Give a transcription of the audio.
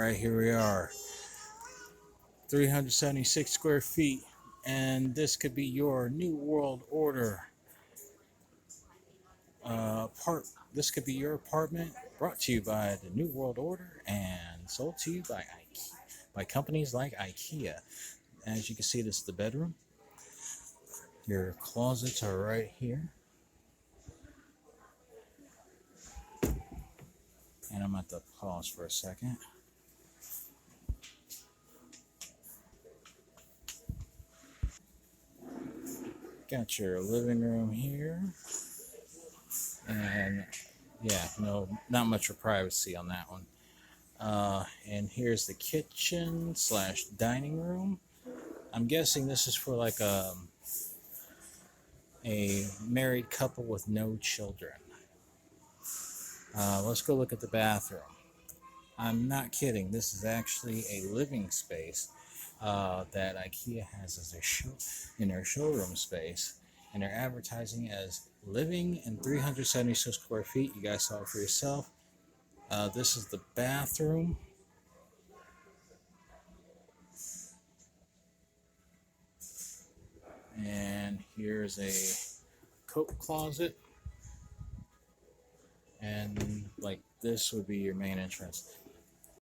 Alright, here we are. 376 square feet. And this could be your New World Order This could be your apartment, brought to you by the New World Order and sold to you by by companies like IKEA. As you can see, this is the bedroom. Your closets are right here. And I'm at the pause for a second. Got your living room here. And yeah, no, not much for privacy on that one. And here's the kitchen slash dining room. I'm guessing this is for like a married couple with no children. Let's go look at the bathroom. I'm not kidding. This is actually a living space that IKEA has as their in their showroom space, and they're advertising as living in 376 square feet. You guys saw it for yourself. This is the bathroom. And here's a coat closet. And like this would be your main entrance.